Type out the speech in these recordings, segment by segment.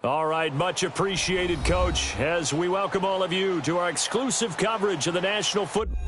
All right, much appreciated, Coach, as we welcome all of you to our exclusive coverage of the National Football.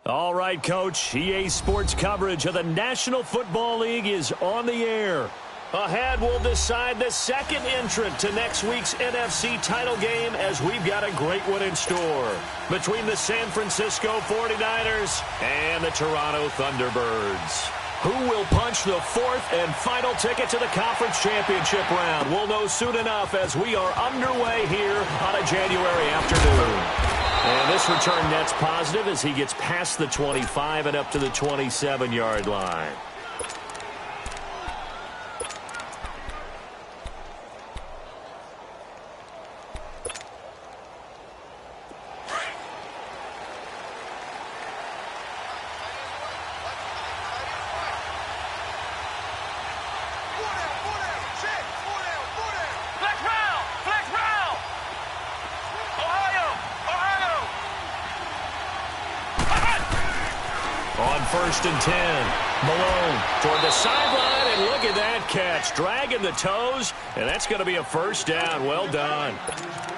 All right, Coach. EA Sports coverage of the National Football League is on the air. Ahead, we'll decide the second entrant to next week's NFC title game as we've got a great one in store between the San Francisco 49ers and the Toronto Thunderbirds. Who will punch the fourth and final ticket to the conference championship round? We'll know soon enough as we are underway here on a January afternoon. And this return net's positive as he gets past the 25 and up to the 27-yard line. First and 10. Malone toward the sideline, and look at that catch. Dragging the toes, and that's going to be a first down. Well done.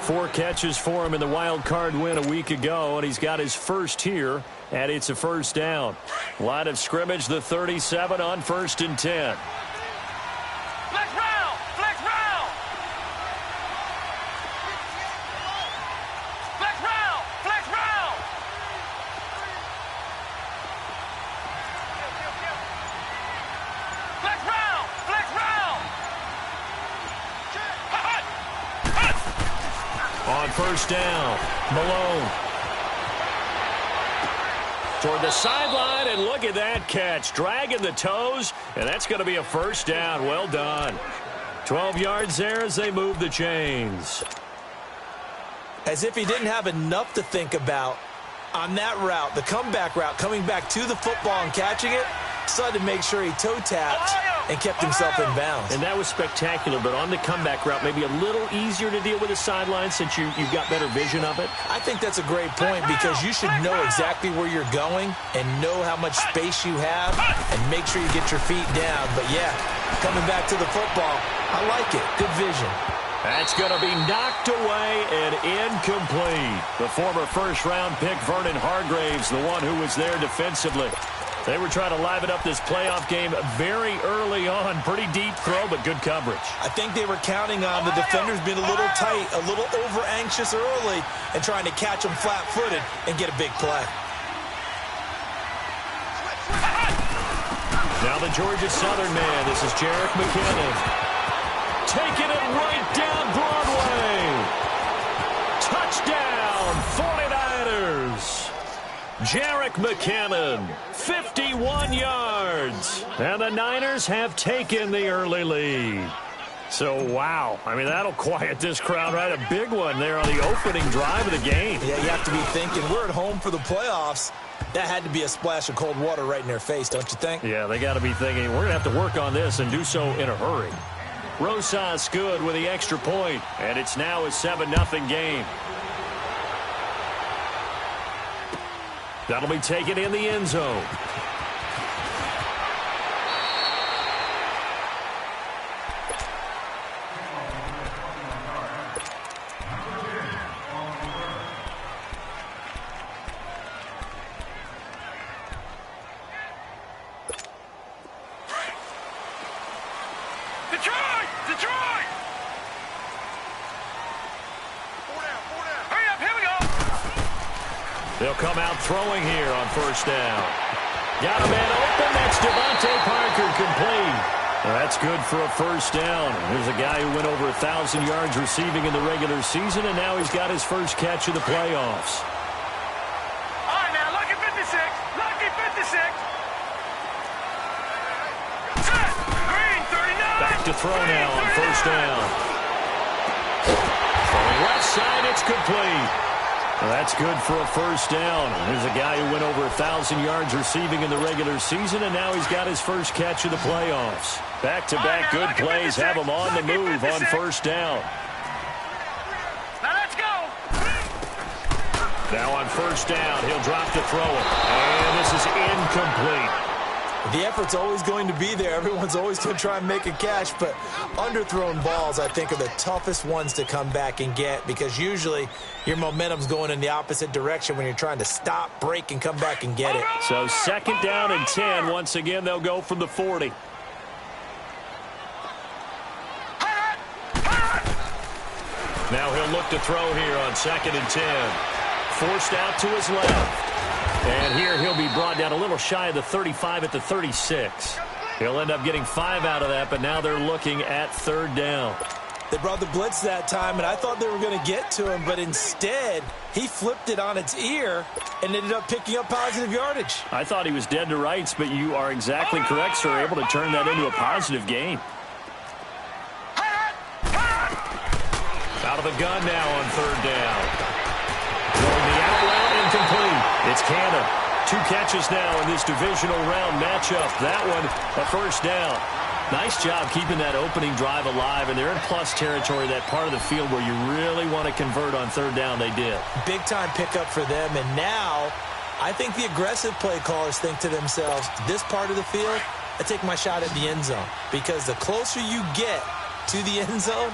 4 catches for him in the wild card win a week ago, and he's got his first here, and it's a first down. Line of scrimmage, the 37 on first and 10. First down. Malone toward the sideline, and look at that catch. Dragging the toes, and that's going to be a first down. Well done. 12 yards there as they move the chains. As if he didn't have enough to think about on that route, the comeback route, coming back to the football and catching it, decided to make sure he toe-tapped and kept himself in bounds. And that was spectacular, but on the comeback route, maybe a little easier to deal with the sideline since you've got better vision of it. I think that's a great point because you should know exactly where you're going and know how much space you have and make sure you get your feet down. But, yeah, coming back to the football, I like it. Good vision. That's going to be knocked away and incomplete. The former first-round pick, Vernon Hargraves, the one who was there defensively. They were trying to liven up this playoff game very early on. Pretty deep throw, but good coverage. I think they were counting on the defenders being a little tight, a little over-anxious early, and trying to catch them flat-footed and get a big play. Now the Georgia Southern man. This is Jerick McKinnon. Taking it right down Broadway. Touchdown, 49ers. Jerick McKinnon, 51 yards. And the Niners have taken the early lead. So, wow. I mean, that'll quiet this crowd, right? A big one there on the opening drive of the game. Yeah, you have to be thinking, we're at home for the playoffs. That had to be a splash of cold water right in their face, don't you think? Yeah, they got to be thinking, we're going to have to work on this and do so in a hurry. Rosas good with the extra point, and it's now a 7-0 game. That'll be taken in the end zone. They'll come out throwing here on first down. Got a man open. That's Devontae Parker complete. That's good for a first down. Here's a guy who went over 1,000 yards receiving in the regular season, and now he's got his first catch of the playoffs. All right, now, lucky 56. Lucky 56. Set. Green, 39. Back to throw now on first down. From the left side, it's complete. Well, that's good for a first down. There's a guy who went over 1,000 yards receiving in the regular season, and now he's got his first catch of the playoffs. Back-to-back good plays have him on the move on first down. Now let's go. Now on first down, he'll drop to throw it. And this is incomplete. The effort's always going to be there. Everyone's always going to try and make a catch, but underthrown balls, I think, are the toughest ones to come back and get because usually your momentum's going in the opposite direction when you're trying to stop, break, and come back and get it. So 2nd down and 10. Once again, they'll go from the 40. Now he'll look to throw here on 2nd and 10. Forced out to his left. And here he'll be brought down a little shy of the 35 at the 36. He'll end up getting 5 out of that, but now they're looking at 3rd down. They brought the blitz that time, and I thought they were going to get to him, but instead he flipped it on its ear and ended up picking up positive yardage. I thought he was dead to rights, but you are exactly correct, sir. Able to turn that into a positive gain. Out of the gun now on 3rd down. Throwing the out route incomplete. It's Cannon. 2 catches now in this divisional round matchup. That one, a 1st down. Nice job keeping that opening drive alive, and they're in plus territory, that part of the field where you really want to convert on 3rd down. They did. Big-time pickup for them, and now I think the aggressive play callers think to themselves, this part of the field, I take my shot at the end zone, because the closer you get to the end zone,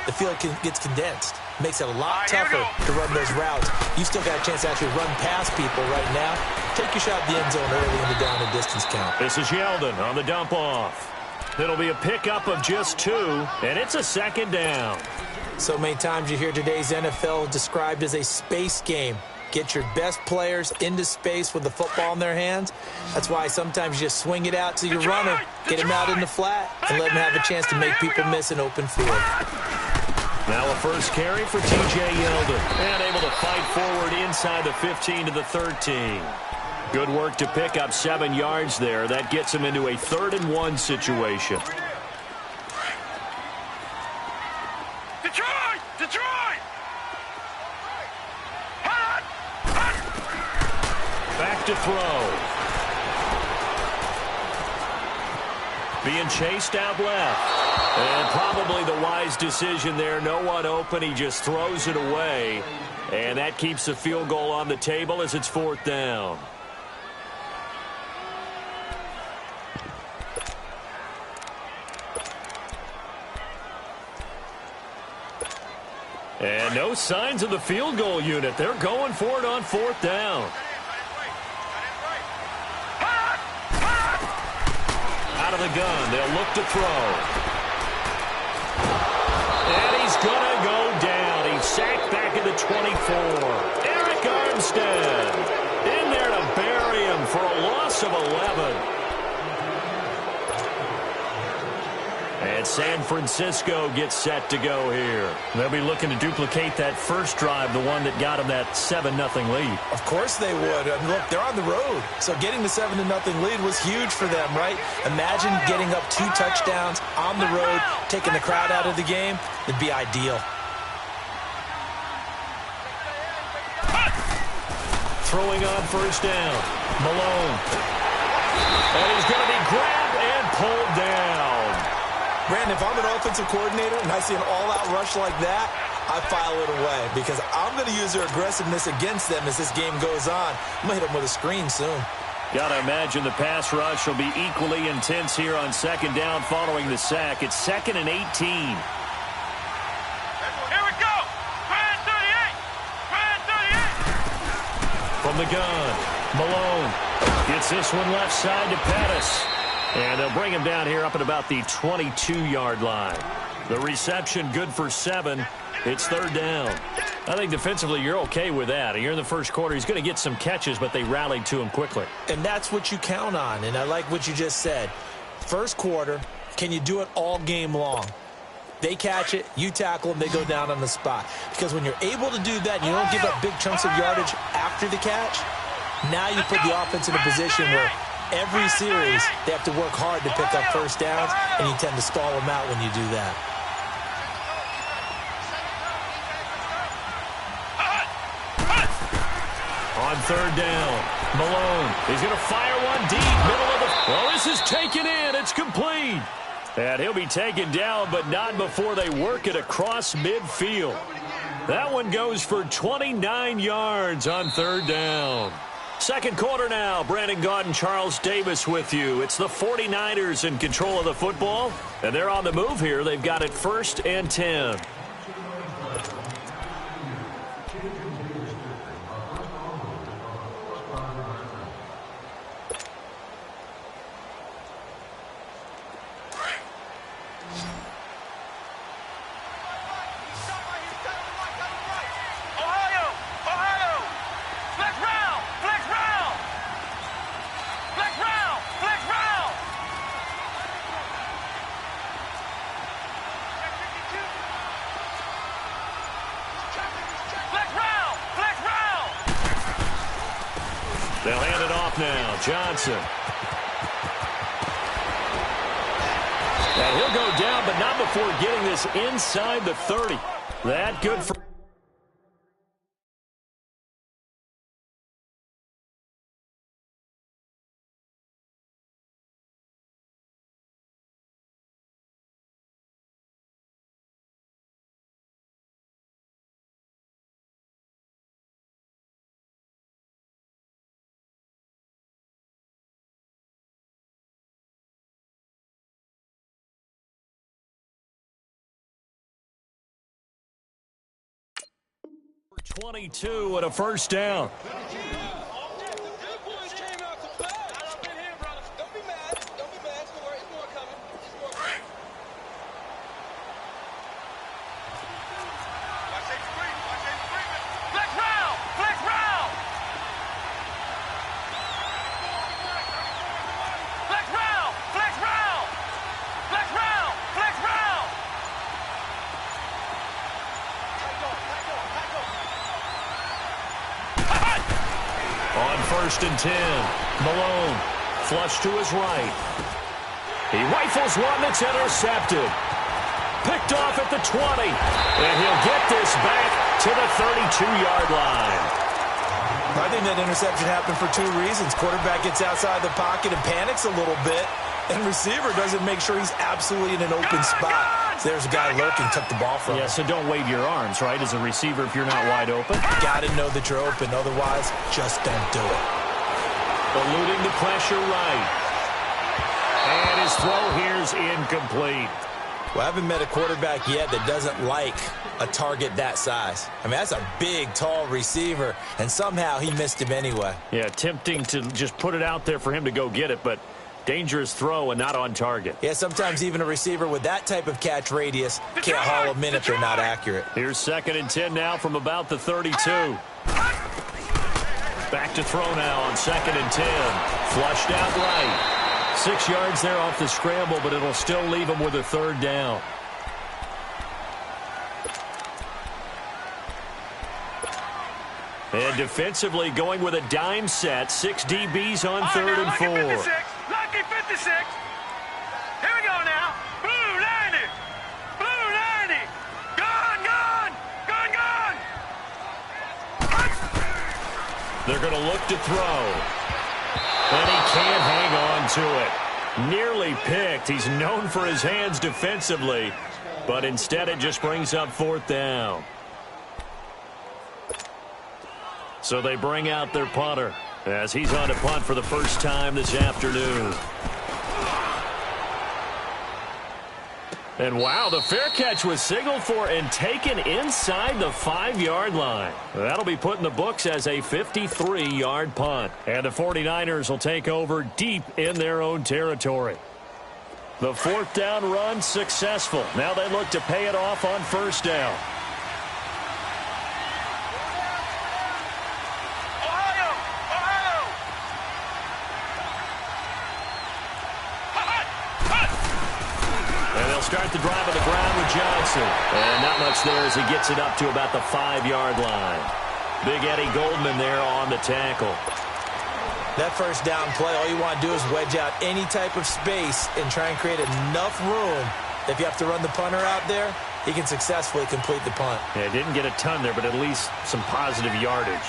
the field gets condensed. Makes it a lot tougher to run those routes. You still got a chance to actually run past people right now. Take your shot at the end zone early in the down and distance count. This is Yeldon on the dump off. It'll be a pickup of just 2, and it's a 2nd down. So many times you hear today's NFL described as a space game. Get your best players into space with the football in their hands. That's why sometimes you just swing it out to your runner, get him out in the flat, and let him have a chance to make people miss an open field. Now a first carry for T.J. Yeldon. And able to fight forward inside the 15 to the 13. Good work to pick up 7 yards there. That gets him into a 3rd and 1 situation. Detroit! Detroit! Back to throw. Being chased out left. And probably the wise decision there. No one open. He just throws it away. And that keeps the field goal on the table as it's 4th down. And no signs of the field goal unit. They're going for it on 4th down. Out of the gun. They'll look to throw. And he's going to go down. He's sacked back at the 24. Eric Armstead in there to bury him for a loss of 11. And San Francisco gets set to go here. They'll be looking to duplicate that first drive, the one that got them that 7-0 lead. Of course they would. I mean, look, they're on the road. So getting the 7-0 lead was huge for them, right? Imagine getting up 2 touchdowns on the road, taking the crowd out of the game. It'd be ideal. Throwing on 1st down. Malone. And he's going to be grabbed and pulled down. Brandon, if I'm an offensive coordinator and I see an all-out rush like that, I file it away because I'm going to use their aggressiveness against them as this game goes on. I'm going to hit them with a screen soon. Got to imagine the pass rush will be equally intense here on 2nd down following the sack. It's 2nd and 18. Here we go! Grand 38! Grand 38! From the gun, Malone gets this one left side to Pettis. And they'll bring him down here up at about the 22-yard line. The reception good for 7. It's 3rd down. I think defensively you're okay with that. Here in the first quarter, he's going to get some catches, but they rallied to him quickly. And that's what you count on, and I like what you just said. First quarter, can you do it all game long? They catch it, you tackle them, they go down on the spot. Because when you're able to do that, you don't give up big chunks of yardage after the catch, now you put the offense in a position where every series, they have to work hard to pick up 1st downs, and you tend to stall them out when you do that. On 3rd down, Malone. He's going to fire one deep, middle of the... Well, this is taken in. It's complete. And he'll be taken down, but not before they work it across midfield. That one goes for 29 yards on 3rd down. Second quarter now. Brandon Gaudin, Charles Davis with you. It's the 49ers in control of the football, and they're on the move here. They've got it 1st and 10. They'll hand it off now. Johnson. And he'll go down, but not before getting this inside the 30. That good for... .22 and a first down. On 1st and 10, Malone, flush to his right. He rifles one that's intercepted. Picked off at the 20, and he'll get this back to the 32-yard line. I think that interception happened for 2 reasons. Quarterback gets outside the pocket and panics a little bit, and receiver doesn't make sure he's absolutely in an open spot. So there's a guy lurking, took the ball from him. Yeah, so don't wave your arms, right, as a receiver if you're not wide open. Got to know that you're open. Otherwise, just don't do it. Eluding the pressure right. And his throw here's incomplete. Well, I haven't met a quarterback yet that doesn't like a target that size. I mean, that's a big, tall receiver, and somehow he missed him anyway. Yeah, tempting to just put it out there for him to go get it, but dangerous throw and not on target. Yeah, sometimes even a receiver with that type of catch radius can't haul them in if they're not accurate. Here's 2nd and 10 now from about the 32. Back to throw now on 2nd and 10. Flushed out right. 6 yards there off the scramble, but it'll still leave him with a 3rd down. And defensively going with a dime set. 6 DBs on 3rd and 4. Lucky 56. Here we go now. Blue 90. Blue 90. Gone, gone. Gone, gone. They're going to look to throw. And he can't hang on to it. Nearly picked. He's known for his hands defensively. But instead it just brings up 4th down. So they bring out their punter as he's on to punt for the first time this afternoon. And wow, the fair catch was signaled for and taken inside the 5-yard line. That'll be put in the books as a 53-yard punt. And the 49ers will take over deep in their own territory. The 4th down run successful. Now they look to pay it off on 1st down. Start the drive on the ground with Johnson. And not much there as he gets it up to about the 5-yard line. Big Eddie Goldman there on the tackle. That first down play, all you want to do is wedge out any type of space and try and create enough room. If you have to run the punter out there, he can successfully complete the punt. Yeah, didn't get a ton there, but at least some positive yardage.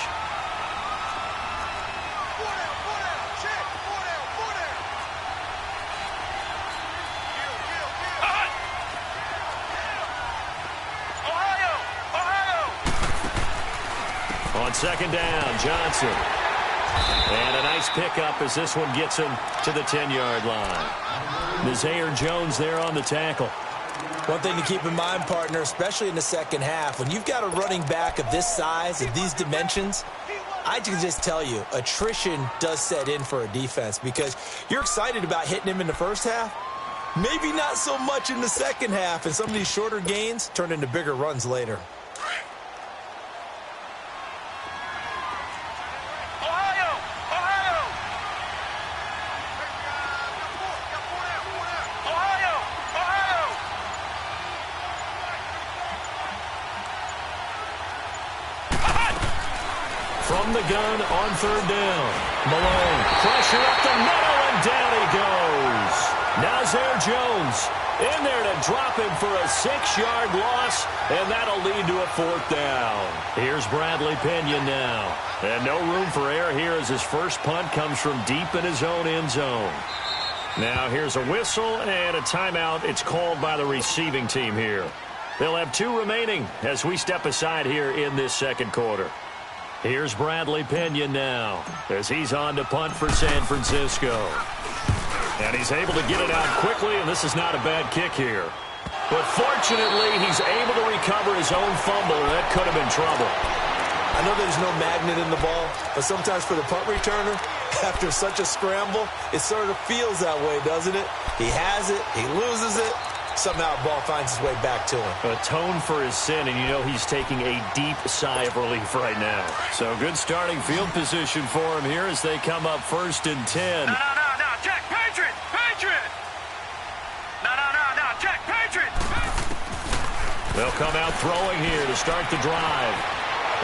On 2nd down, Johnson. And a nice pickup as this one gets him to the 10-yard line. Zay Jones there on the tackle. One thing to keep in mind, partner, especially in the second half, when you've got a running back of this size, of these dimensions, I can just tell you, attrition does set in for a defense because you're excited about hitting him in the first half. Maybe not so much in the second half, and some of these shorter gains turn into bigger runs later. From the gun on third down. Malone, pressure up the middle, and down he goes. Now Zay Jones in there to drop him for a 6-yard loss, and that'll lead to a 4th down. Here's Bradley Pinion now. And no room for error here as his first punt comes from deep in his own end zone. Now here's a whistle and a timeout. It's called by the receiving team here. They'll have 2 remaining as we step aside here in this second quarter. Here's Bradley Pinion now as he's on to punt for San Francisco. And he's able to get it out quickly, and this is not a bad kick here. But fortunately, he's able to recover his own fumble, and that could have been trouble. I know there's no magnet in the ball, but sometimes for the punt returner, after such a scramble, it sort of feels that way, doesn't it? He has it, he loses it. Somehow the ball finds its way back to him. Atone for his sin, and you know he's taking a deep sigh of relief right now. So good starting field position for him here as they come up 1st and 10. No, check, Patriot! No, check, Patriot! They'll come out throwing here to start the drive.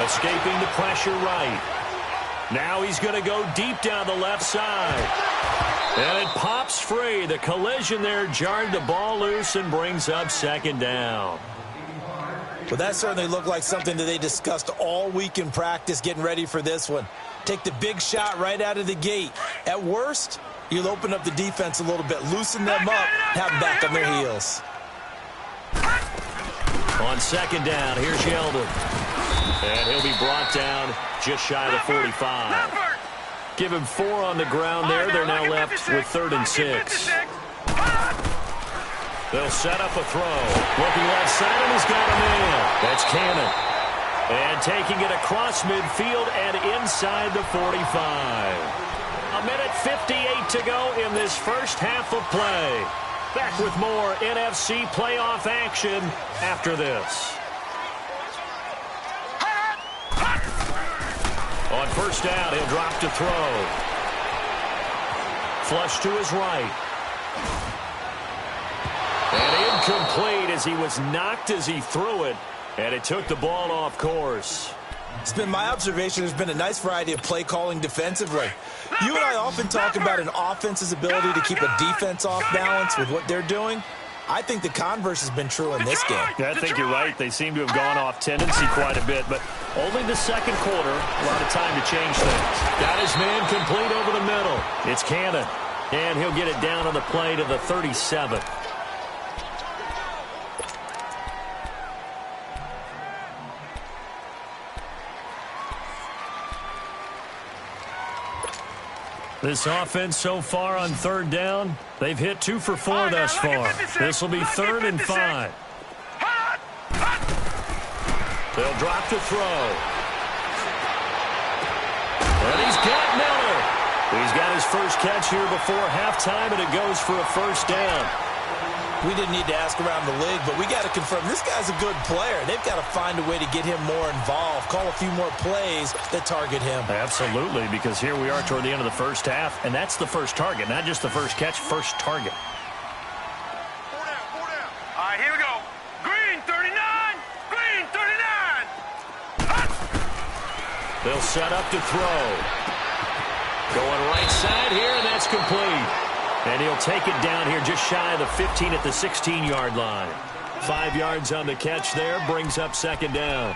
Escaping the pressure right. Now he's going to go deep down the left side. And it pops free. The collision there jarred the ball loose and brings up 2nd down. Well, that certainly looked like something that they discussed all week in practice getting ready for this one. Take the big shot right out of the gate. At worst, you'll open up the defense a little bit, loosen them up, have them back on their heels. On 2nd down, here's Yeldon. And he'll be brought down just shy of the 45. Give him 4 on the ground there. They're now left with 3rd and 6. They'll set up a throw. Looking left side, and he's got a man. That's Cannon. And taking it across midfield and inside the 45. 1:58 to go in this first half of play. Back with more NFC playoff action after this. On 1st down, he'll drop to throw. Flush to his right. And incomplete as he was knocked as he threw it. And it took the ball off course. It's been my observation there's been a nice variety of play calling defensively. You and I often talk about an offense's ability to keep a defense off balance with what they're doing. I think the converse has been true in this game. I think you're right. They seem to have gone off tendency quite a bit, but only the second quarter, a lot of time to change things. Got his man complete over the middle. It's Cannon, and he'll get it down on the play to the 37. This offense so far on 3rd down, they've hit 2 for 4 thus far. This will be 3rd and 5. They'll drop to throw. And he's got Miller. He's got his first catch here before halftime, and it goes for a 1st down. We didn't need to ask around the league, but we got to confirm this guy's a good player. They've got to find a way to get him more involved, call a few more plays that target him. Absolutely, because here we are toward the end of the first half, and that's the first target, not just the first catch, first target. All right, here we go. Green 39, green 39. They'll set up to throw. Going right side here, and that's complete. And he'll take it down here just shy of the 15 at the 16-yard line. 5 yards on the catch there, brings up 2nd down.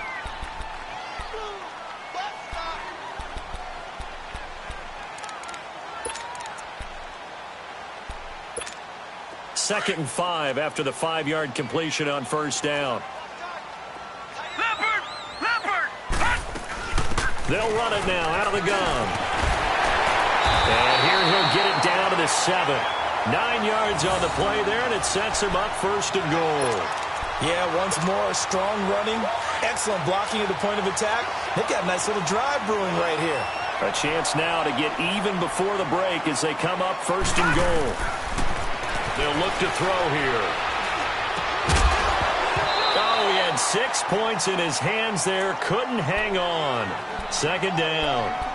Second and 5 after the 5-yard completion on 1st down. Leopard! They'll run it now out of the gun. And here he'll get it down to the 7. 9 yards on the play there, and it sets him up 1st and goal. Yeah, once more, strong running, excellent blocking at the point of attack. They've got a nice little drive brewing right here. A chance now to get even before the break as they come up 1st and goal. They'll look to throw here. Oh, he had 6 points in his hands there. Couldn't hang on. 2nd down.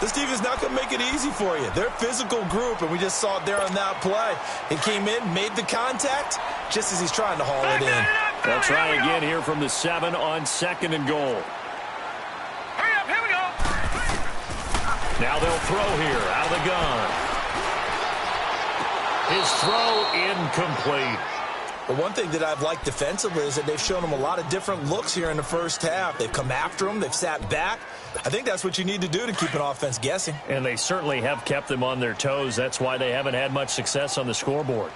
This defense not going to make it easy for you. They're a physical group, and we just saw it there on that play. He came in, made the contact, just as he's trying to haul it in. They'll try again here from the 7 on 2nd and goal. Hurry up, here we go. Now they'll throw here out of the gun. His throw incomplete. But one thing that I've liked defensively is that they've shown him a lot of different looks here in the first half. They've come after him. They've sat back. I think that's what you need to do to keep an offense guessing. And they certainly have kept them on their toes. That's why they haven't had much success on the scoreboard.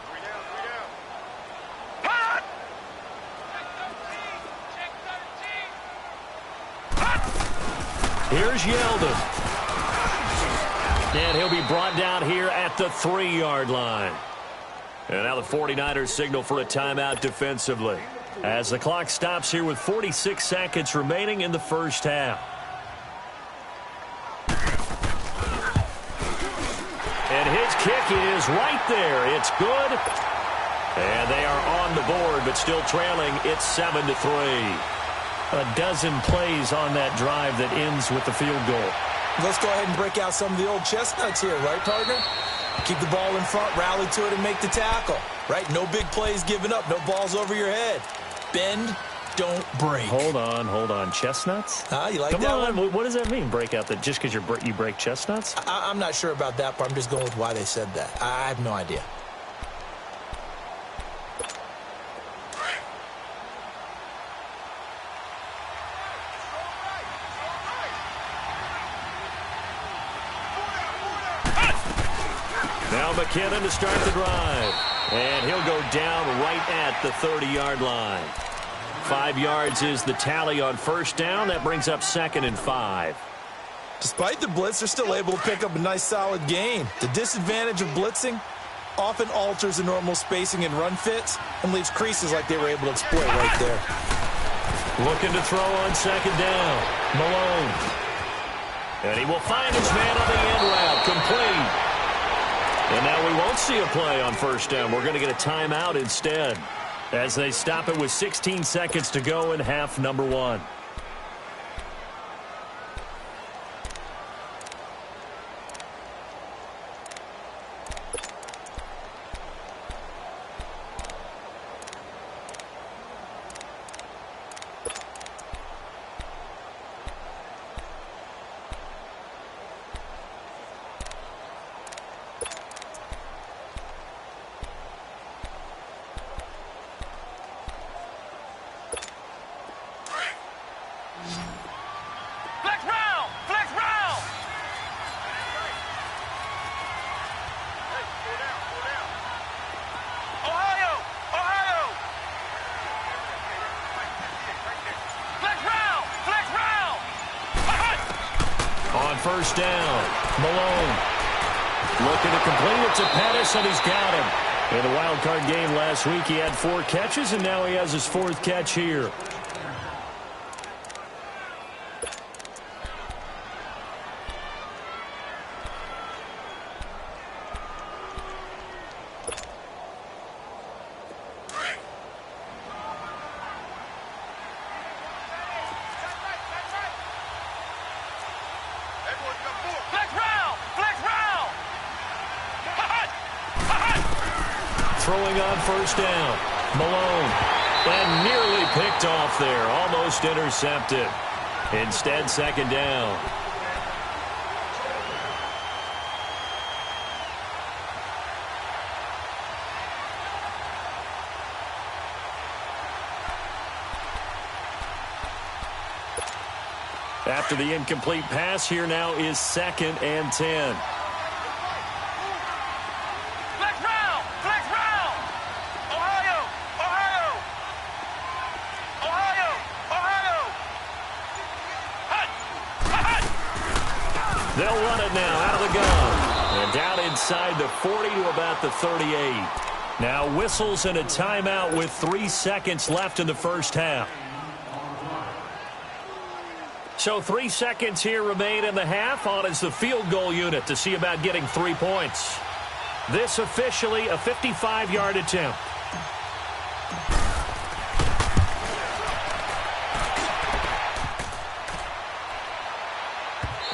Here's Yeldon. And he'll be brought down here at the 3-yard line. And now the 49ers signal for a timeout defensively as the clock stops here with 46 seconds remaining in the first half. And his kick is right there. It's good. And they are on the board, but still trailing. It's 7-3. A dozen plays on that drive that ends with the field goal. Let's go ahead and break out some of the old chestnuts here, right, partner? Keep the ball in front, rally to it, and make the tackle, right? No big plays given up, no balls over your head. Bend, don't break. Hold on. Chestnuts? You like Come that on. one? What does that mean, break out? That just because you break chestnuts? I'm not sure about that part. I'm just going with why they said that. I have no idea. Now McKinnon to start the drive. And he'll go down right at the 30-yard line. 5 yards is the tally on first down. That brings up 2nd and 5. Despite the blitz, they're still able to pick up a nice solid gain. The disadvantage of blitzing often alters the normal spacing and run fits and leaves creases like they were able to exploit right there. Looking to throw on 2nd down. Malone. And he will find his man on the end route. Complete. And now we won't see a play on first down. We're going to get a timeout instead as they stop it with 16 seconds to go in half number 1. First down. Malone looking to complete it to Pettis, and he's got him. In the wild card game last week, he had 4 catches, and now he has his 4th catch here. Throwing on first down. Malone. And nearly picked off there. Almost intercepted. Instead, 2nd down. After the incomplete pass, here now is 2nd and 10. They'll run it now out of the gun. And down inside the 40 to about the 38. Now whistles and a timeout with 3 seconds left in the first half. So 3 seconds here remain in the half. On is the field goal unit to see about getting 3 points. This officially a 55-yard attempt.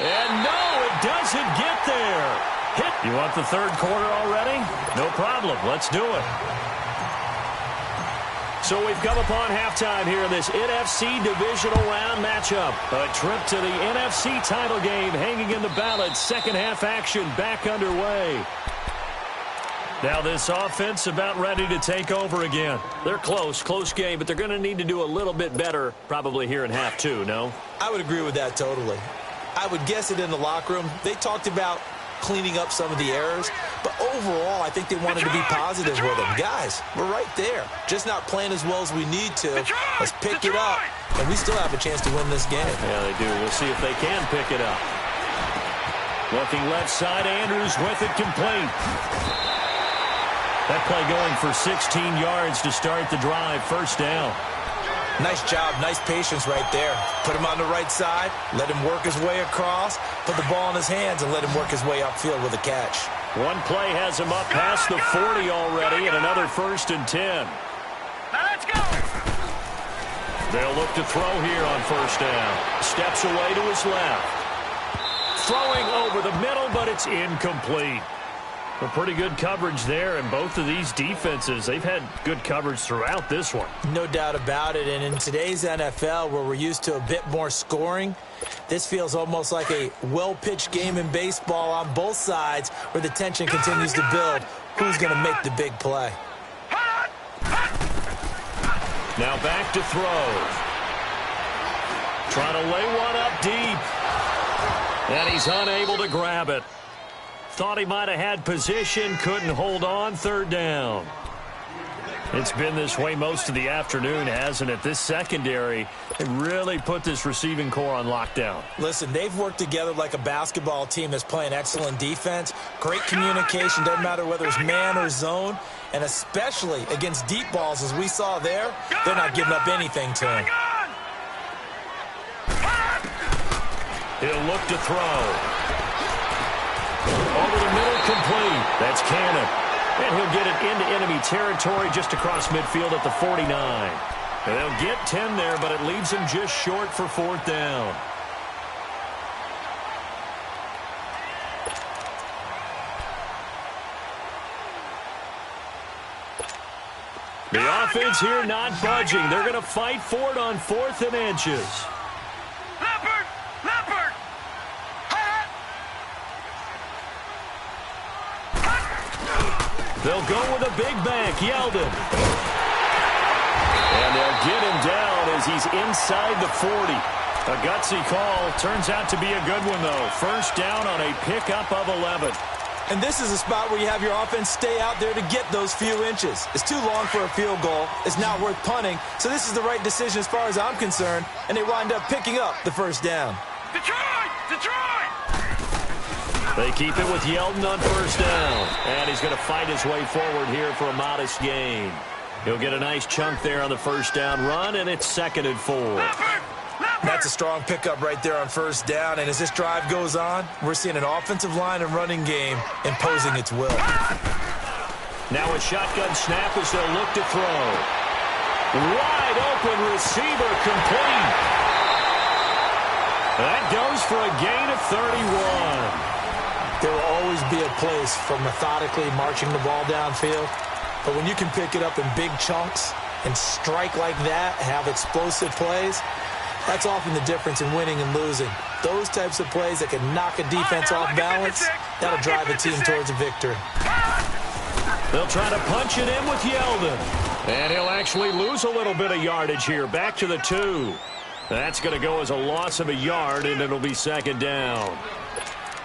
And no, it doesn't get there. Hit. You want the third quarter already? No problem. Let's do it. So we've come upon halftime here in this NFC Divisional Round matchup. A trip to the NFC title game hanging in the balance. Second half action back underway. Now this offense about ready to take over again. They're close game, but they're going to need to do a little bit better probably here in half two, no? I would agree with that totally. I would guess it in the locker room. They talked about cleaning up some of the errors, but overall, I think they wanted to be positive with them. Guys, we're right there. Just not playing as well as we need to. Let's pick it up, and we still have a chance to win this game. Yeah, they do. We'll see if they can pick it up. Looking left side, Andrews with it complete. That play going for 16 yards to start the drive. First down. Nice job, nice patience right there. Put him on the right side, let him work his way across, put the ball in his hands, and let him work his way upfield with a catch. One play has him up past the 40 already, and another 1st and 10. Now let's go. They'll look to throw here on first down. Steps away to his left. Throwing over the middle, but it's incomplete. A pretty good coverage there, and both of these defenses, they've had good coverage throughout this one. No doubt about it, and in today's NFL, where we're used to a bit more scoring, this feels almost like a well-pitched game in baseball on both sides where the tension continues to build. Who's going to make the big play? Now back to throw. Trying to lay one up deep. And he's unable to grab it. Thought he might have had position, couldn't hold on. Third down. It's been this way most of the afternoon, hasn't it? This secondary really put this receiving core on lockdown. Listen, they've worked together like a basketball team that's playing excellent defense. Great communication, doesn't matter whether it's man or zone. And especially against deep balls, as we saw there, they're not giving up anything to him. He'll look to throw. Over the middle, complete. That's Cannon. And he'll get it into enemy territory just across midfield at the 49. And they'll get 10 there, but it leaves him just short for 4th down. The offense here not budging. They're going to fight for it on 4th and inches. They'll go with a big bank, Yeldon. And they'll get him down as he's inside the 40. A gutsy call. Turns out to be a good one, though. First down on a pickup of 11. And this is a spot where you have your offense stay out there to get those few inches. It's too long for a field goal. It's not worth punting. So this is the right decision as far as I'm concerned. And they wind up picking up the first down. Detroit! They keep it with Yeldon on first down. And he's going to fight his way forward here for a modest gain. He'll get a nice chunk there on the first down run, and it's 2nd and 4. That's a strong pickup right there on first down. And as this drive goes on, we're seeing an offensive line and running game imposing its will. Now a shotgun snap as they'll look to throw. Wide open receiver complete. That goes for a gain of 31. There will always be a place for methodically marching the ball downfield. But when you can pick it up in big chunks and strike like that, have explosive plays, that's often the difference in winning and losing. Those types of plays that can knock a defense off balance, that'll drive a team towards a victory. They'll try to punch it in with Yeldon. And he'll actually lose a little bit of yardage here. Back to the 2. That's going to go as a loss of a yard, and it'll be 2nd down.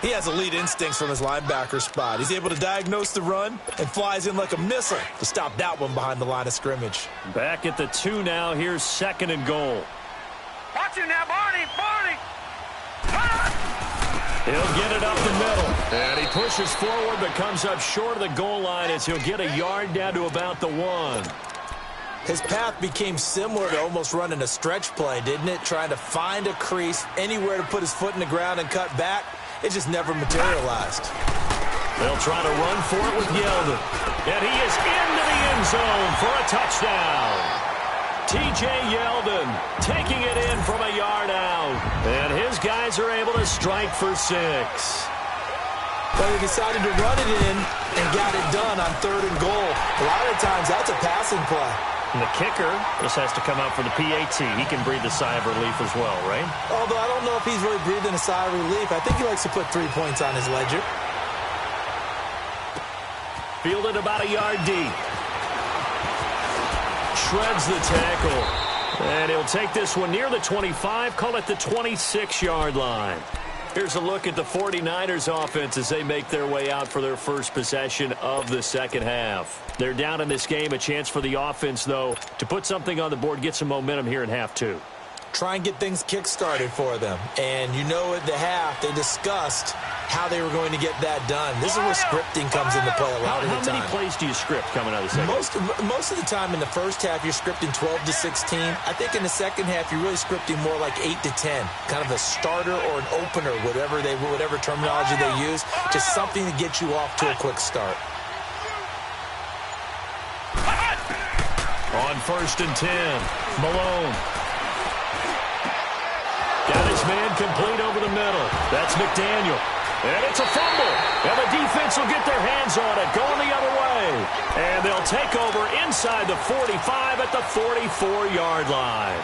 He has elite instincts from his linebacker spot. He's able to diagnose the run and flies in like a missile to stop that one behind the line of scrimmage. Back at the 2 now. Here's 2nd and goal. Watch him now, Barney! He'll get it up the middle. And he pushes forward but comes up short of the goal line as he'll get a yard down to about the 1. His path became similar to almost running a stretch play, didn't it? Trying to find a crease, anywhere to put his foot in the ground and cut back. It just never materialized. They'll try to run for it with Yeldon. And he is into the end zone for a touchdown. T.J. Yeldon taking it in from a yard out. And his guys are able to strike for 6. But he decided to run it in and got it done on 3rd and goal. A lot of times that's a passing play. And the kicker just has to come out for the PAT. He can breathe a sigh of relief as well, right? Although I don't know if he's really breathing a sigh of relief. I think he likes to put 3 points on his ledger. Fielded about a yard deep. Shreds the tackle. And he'll take this one near the 25, call it the 26-yard line. Here's a look at the 49ers offense as they make their way out for their first possession of the second half. They're down in this game. A chance for the offense, though, to put something on the board, get some momentum here in half 2. Try and get things kick-started for them. And you know at the half, they discussed how they were going to get that done. This is where scripting comes into play a lot of the time. How many plays do you script coming out of the second half? Most of the time in the first half, you're scripting 12 to 16. I think in the second half, you're really scripting more like 8 to 10. Kind of a starter or an opener, whatever terminology they use. Just something to get you off to a quick start. On 1st and 10, Malone. Got his man complete over the middle. That's McDaniel. And it's a fumble. And the defense will get their hands on it, going the other way. And they'll take over inside the 45 at the 44-yard line.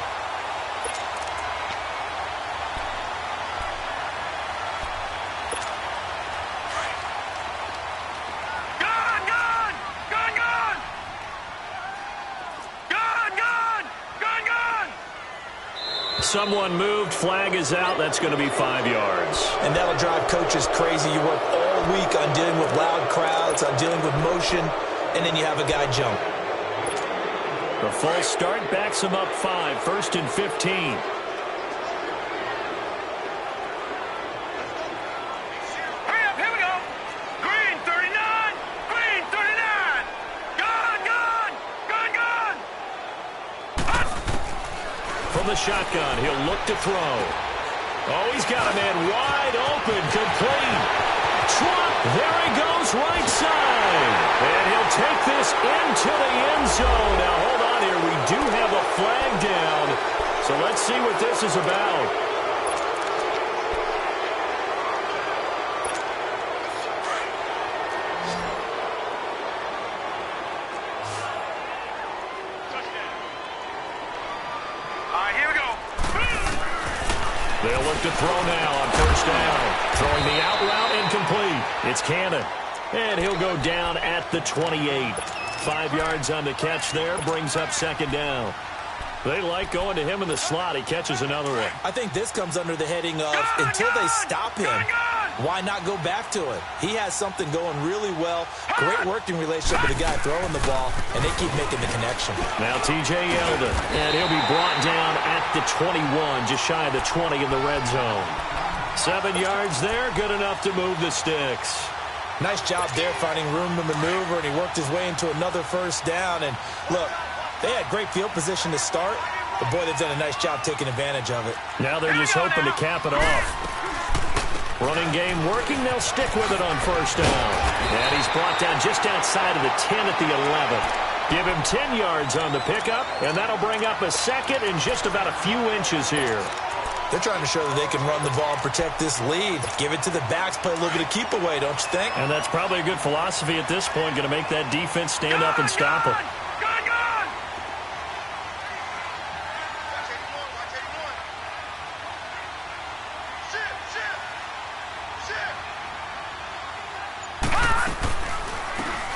Someone moved. Flag is out. That's going to be 5 yards. And that'll drive coaches crazy. You work all week on dealing with loud crowds, on dealing with motion, and then you have a guy jump. The false start backs him up 5. 1st and 15. The shotgun. He'll look to throw. Oh, he's got a man wide open, complete. Trump, there he goes, right side. And he'll take this into the end zone. Now, hold on here. We do have a flag down. So let's see what this is about. They'll look to throw now on 1st down. Throwing the out route incomplete. It's Cannon. And he'll go down at the 28. 5 yards on the catch there. Brings up 2nd down. They like going to him in the slot. He catches another one. I think this comes under the heading of until they stop him, why not go back to it? He has something going really well. Great working relationship with the guy throwing the ball, and they keep making the connection. Now T.J. Yeldon, and he'll be brought down at the 21, just shy of the 20 in the red zone. 7 yards there, good enough to move the sticks. Nice job there finding room to maneuver, and he worked his way into another 1st down. And look, they had great field position to start, but boy, they've done a nice job taking advantage of it. Now they're just hoping to cap it off. Running game working. They'll stick with it on 1st down. And he's brought down just outside of the 10 at the 11. Give him 10 yards on the pickup, and that'll bring up a 2nd and just about a few inches here. They're trying to show that they can run the ball and protect this lead. Give it to the backs, play a little bit of keep away, don't you think? And that's probably a good philosophy at this point, going to make that defense stand up and stop them.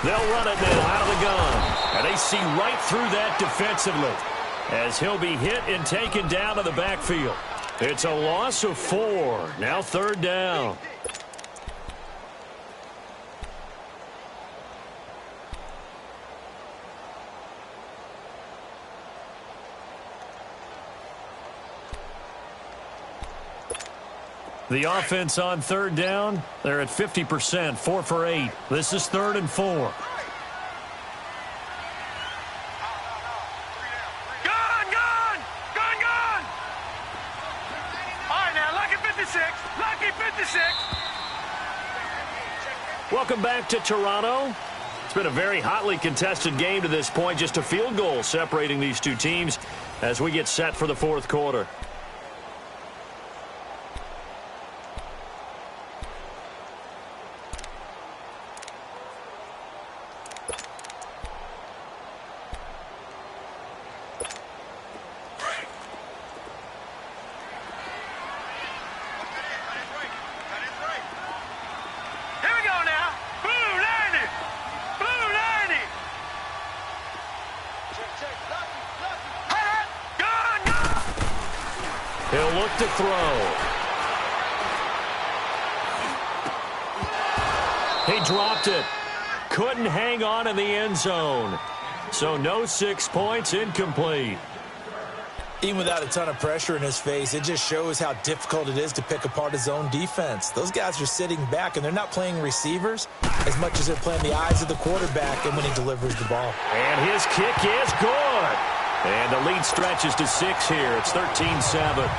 They'll run it now out of the gun. And they see right through that defensively as he'll be hit and taken down to the backfield. It's a loss of 4. Now 3rd down. The offense on third down, they're at 50%, 4 for 8. This is 3rd and 4. Gone! Gone! Gone, gone! All right, now, lucky 56. Lucky 56. Welcome back to Toronto. It's been a very hotly contested game to this point. Just a field goal separating these two teams as we get set for the 4th quarter. He'll look to throw. He dropped it. Couldn't hang on in the end zone. So no 6 points, incomplete. Even without a ton of pressure in his face, it just shows how difficult it is to pick apart his own defense. Those guys are sitting back, and they're not playing receivers as much as they're playing the eyes of the quarterback and when he delivers the ball. And his kick is good. And the lead stretches to 6 here. It's 13-7.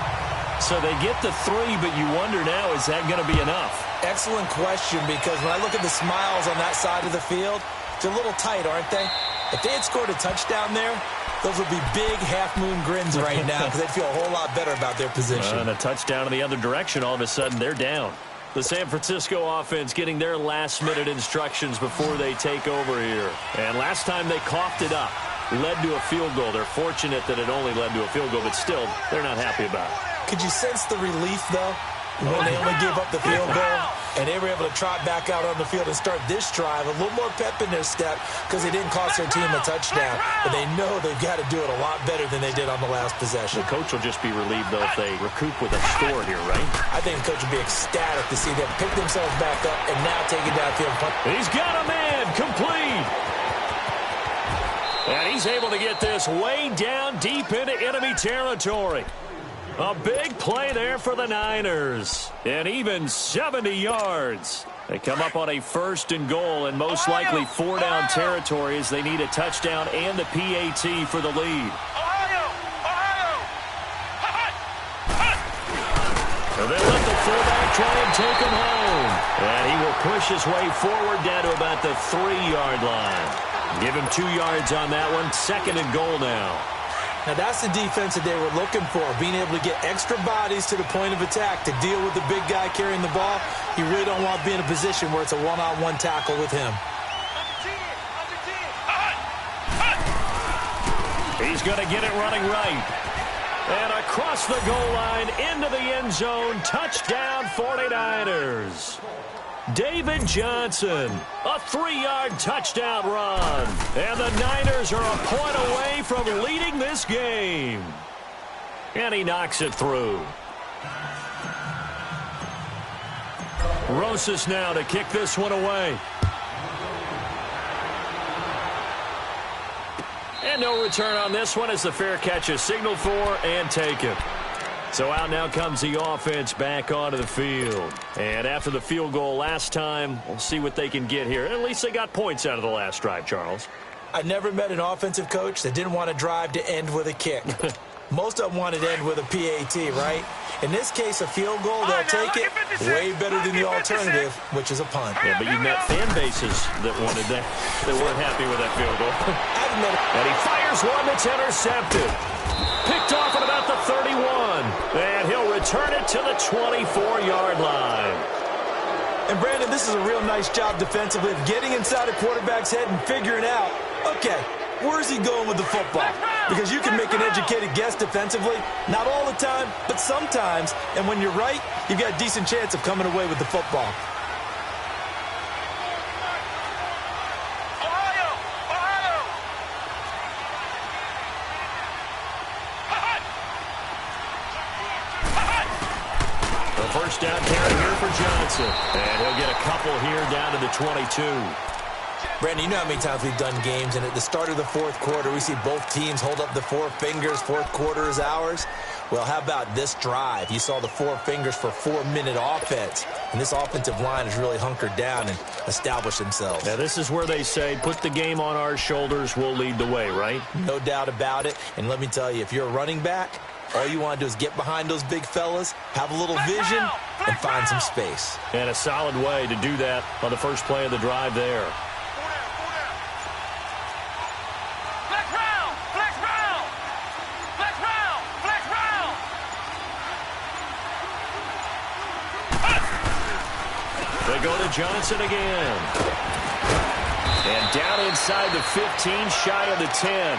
So they get the 3, but you wonder now, is that going to be enough? Excellent question, because when I look at the smiles on that side of the field, they're a little tight, aren't they? If they had scored a touchdown there, those would be big half-moon grins right now because they'd feel a whole lot better about their position. And a touchdown in the other direction, all of a sudden they're down. The San Francisco offense getting their last-minute instructions before they take over here. And last time they coughed it up, led to a field goal. They're fortunate that it only led to a field goal, but still, they're not happy about it. Could you sense the relief, though, when they only gave up the field goal and they were able to trot back out on the field and start this drive, a little more pep in their step because they didn't cost their team a touchdown. But they know they've got to do it a lot better than they did on the last possession. The coach will just be relieved, though, if they recoup with a score here, right? I think the coach will be ecstatic to see them pick themselves back up and now take it downfield. He's got a man, complete. And he's able to get this way down deep into enemy territory. A big play there for the Niners. And even 70 yards. They come up on a 1st and goal and most likely 4-down territory as they need a touchdown and the PAT for the lead. And they let the fullback try and take him home. And he will push his way forward down to about the 3-yard line. Give him 2 yards on that one. 2nd and goal now. Now, that's the defense that they were looking for, being able to get extra bodies to the point of attack to deal with the big guy carrying the ball. You really don't want to be in a position where it's a one-on-one tackle with him. He's going to get it running right. And across the goal line, into the end zone, touchdown 49ers. David Johnson, a 3-yard touchdown run. And the Niners are a point away from leading this game. And he knocks it through. Rosas now to kick this one away. And no return on this one as the fair catch is signaled for and taken. So out now comes the offense back onto the field. And after the field goal last time, we'll see what they can get here. At least they got points out of the last drive, Charles. I never met an offensive coach that didn't want to drive to end with a kick. Most of them wanted to end with a PAT, right? In this case, a field goal, they'll take it way better than the alternative, which is a punt. Yeah, but you met fan bases that wanted that. They weren't happy with that field goal. And he fires one that's intercepted. Picked off at about the 31. And he'll return it to the 24-yard line. And, Brandon, this is a real nice job defensively of getting inside a quarterback's head and figuring out, okay, where's he going with the football? Because you can make an educated guess defensively. Not all the time, but sometimes. And when you're right, you've got a decent chance of coming away with the football. First down carry here for Johnson. And he'll get a couple here down to the 22. Brandon, you know how many times we've done games, and at the start of the fourth quarter, we see both teams hold up the four fingers, fourth quarter is ours. Well, how about this drive? You saw the four fingers for 4-minute offense, and this offensive line has really hunkered down and established themselves. Now, this is where they say, put the game on our shoulders, we'll lead the way, right? No doubt about it, and let me tell you, if you're a running back, all you want to do is get behind those big fellas, have a little vision, and find some space. And a solid way to do that on the first play of the drive there. They go to Johnson again. And down inside the 15, shy of the 10.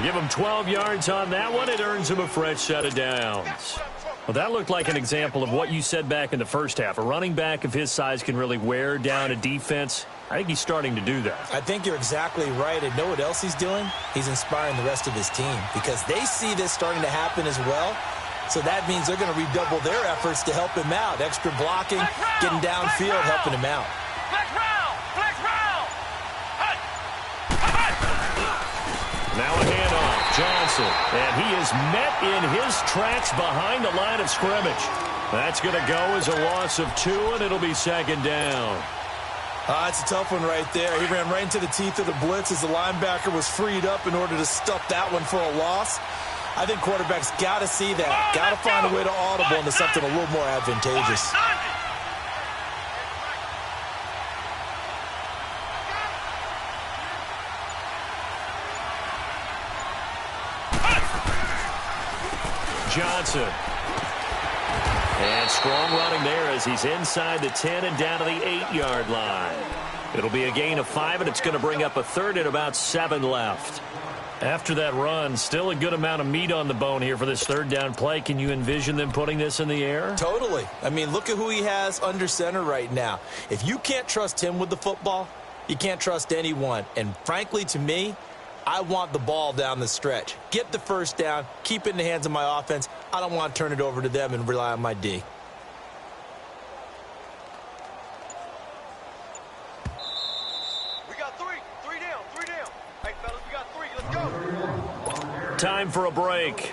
Give him 12 yards on that one. It earns him a fresh set of downs. Well, that looked like an example of what you said back in the first half. A running back of his size can really wear down a defense. I think he's starting to do that. I think you're exactly right. And know what else he's doing? He's inspiring the rest of his team because they see this starting to happen as well. So that means they're going to redouble their efforts to help him out. Extra blocking, getting downfield, helping him out. Now a handoff. Johnson. And he is met in his tracks behind the line of scrimmage. That's going to go as a loss of 2, and it'll be second down. It's a tough one right there. He ran right into the teeth of the blitz as the linebacker was freed up in order to stuff that one for a loss. I think quarterbacks got to see that. Got to find a way to audible into something a little more advantageous. Johnson. And strong running there as he's inside the 10 and down to the 8-yard line. It'll be a gain of 5, and it's going to bring up a third and about 7 left. After that run, still a good amount of meat on the bone here for this third down play. Can you envision them putting this in the air? Totally. I mean, look at who he has under center right now. If you can't trust him with the football, you can't trust anyone. And frankly, to me, I want the ball down the stretch. Get the first down, keep it in the hands of my offense. I don't want to turn it over to them and rely on my D. Time for a break.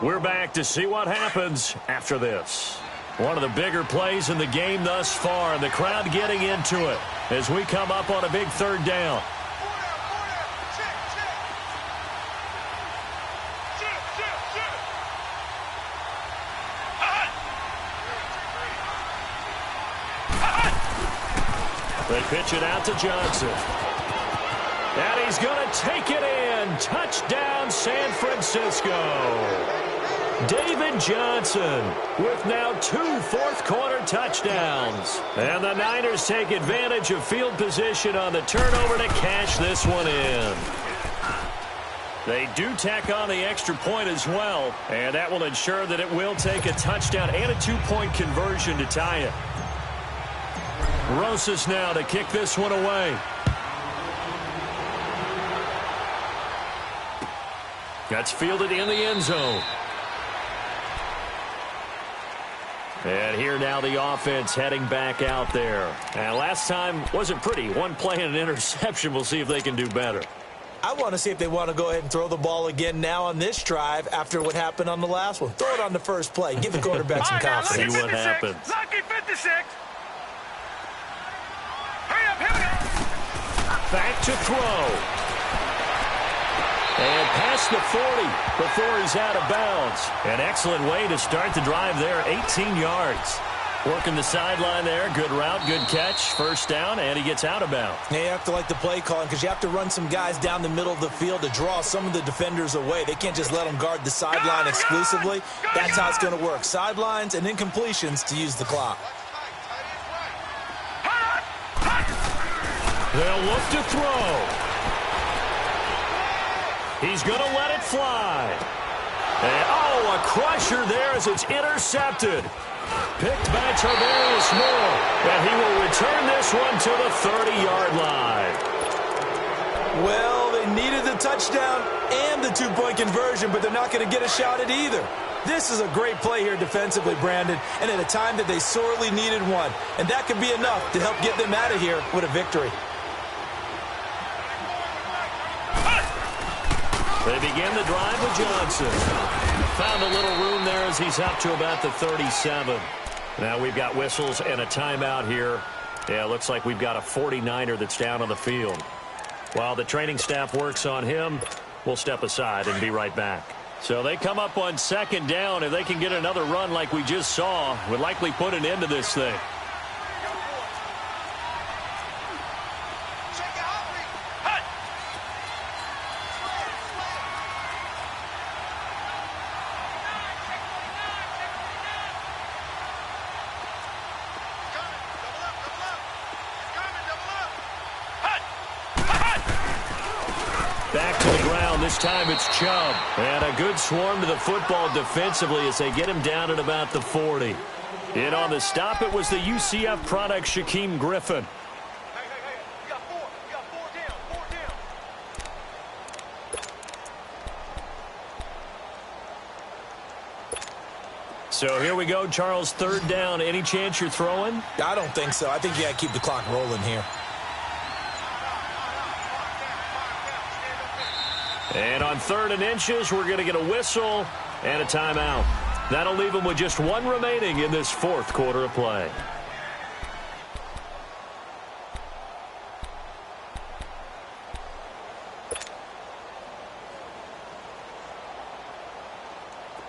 We're back to see what happens after this. One of the bigger plays in the game thus far, and the crowd getting into it as we come up on a big third down. They pitch it out to Johnson. And he's going to take it in. Touchdown, San Francisco. David Johnson with now 2 fourth-quarter touchdowns. And the Niners take advantage of field position on the turnover to cash this one in. They do tack on the extra point as well, and that will ensure that it will take a touchdown and a 2-point conversion to tie it. Rosas now to kick this one away. That's fielded in the end zone. And here now the offense heading back out there. And last time wasn't pretty. One play and an interception. We'll see if they can do better. I want to see if they want to go ahead and throw the ball again now on this drive after what happened on the last one. Throw it on the first play. Give the quarterback some confidence. See what happens. Lucky 56. Hurry up, here we go. Back to throw. And past the 40 before he's out of bounds. An excellent way to start the drive there, 18 yards. Working the sideline there, good route, good catch, first down, and he gets out of bounds. Yeah, you have to like the play calling because you have to run some guys down the middle of the field to draw some of the defenders away. They can't just let them guard the sideline exclusively. That's how it's going to work. Sidelines and incompletions to use the clock. They'll look to throw. He's going to let it fly. And, a crusher there as it's intercepted. Picked by Tarvarius Moore. And he will return this one to the 30-yard line. Well, they needed the touchdown and the 2-point conversion, but they're not going to get a shot at either. This is a great play here defensively, Brandon, and at a time that they sorely needed one. And that could be enough to help get them out of here with a victory. They begin the drive with Johnson. Found a little room there as he's up to about the 37. Now we've got whistles and a timeout here. Yeah, it looks like we've got a 49er that's down on the field. While the training staff works on him, we'll step aside and be right back. So they come up on second down. If they can get another run like we just saw, would likely put an end to this thing. Back to the ground. This time it's Chubb. And a good swarm to the football defensively as they get him down at about the 40. In on the stop, it was the UCF product, Shaquem Griffin. You got four. You got four down. So here we go, Charles, third down. Any chance you're throwing? I don't think so. I think you got to keep the clock rolling here. And on 3rd and inches, we're going to get a whistle and a timeout. That'll leave them with just one remaining in this 4th quarter of play.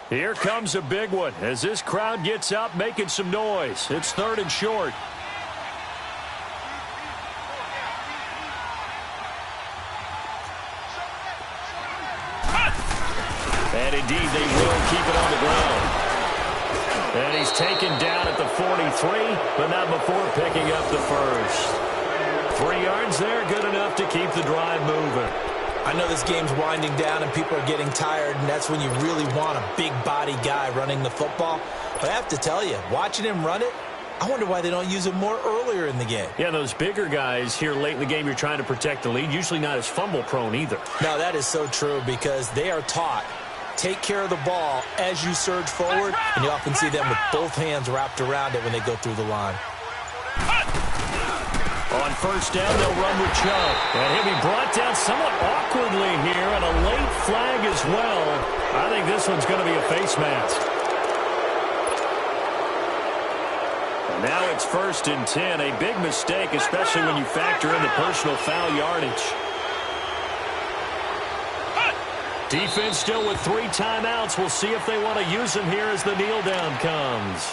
Here comes a big one as this crowd gets up making some noise. It's 3rd and short. And indeed, they will keep it on the ground. And he's taken down at the 43, but not before picking up the first. 3 yards there, good enough to keep the drive moving. I know this game's winding down and people are getting tired, and that's when you really want a big body guy running the football. But I have to tell you, watching him run it, I wonder why they don't use him more earlier in the game. Yeah, those bigger guys here late in the game, you're trying to protect the lead, usually not as fumble prone either. No, that is so true because they are taught take care of the ball as you surge forward, and you often see them with both hands wrapped around it when they go through the line. On 1st down, they'll run with Chubb. And he'll be brought down somewhat awkwardly here, and a late flag as well. I think this one's going to be a face mask. And now it's 1st and 10. A big mistake, especially when you factor in the personal foul yardage. Defense still with 3 timeouts. We'll see if they want to use them here as the kneel down comes.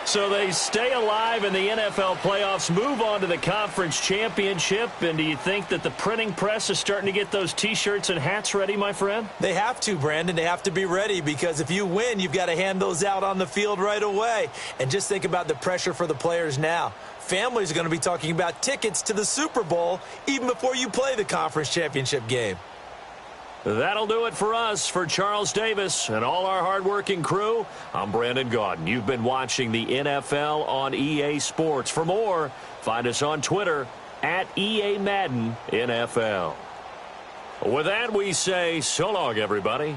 So they stay alive in the NFL playoffs, move on to the conference championship. And do you think that the printing press is starting to get those T-shirts and hats ready, my friend? They have to, Brandon. They have to be ready because if you win, you've got to hand those out on the field right away. And just think about the pressure for the players now. Families are going to be talking about tickets to the Super Bowl even before you play the conference championship game. That'll do it for us. For Charles Davis and all our hardworking crew, I'm Brandon Gaudin. You've been watching the NFL on EA Sports. For more, find us on Twitter at EA Madden NFL. With that, we say so long, everybody.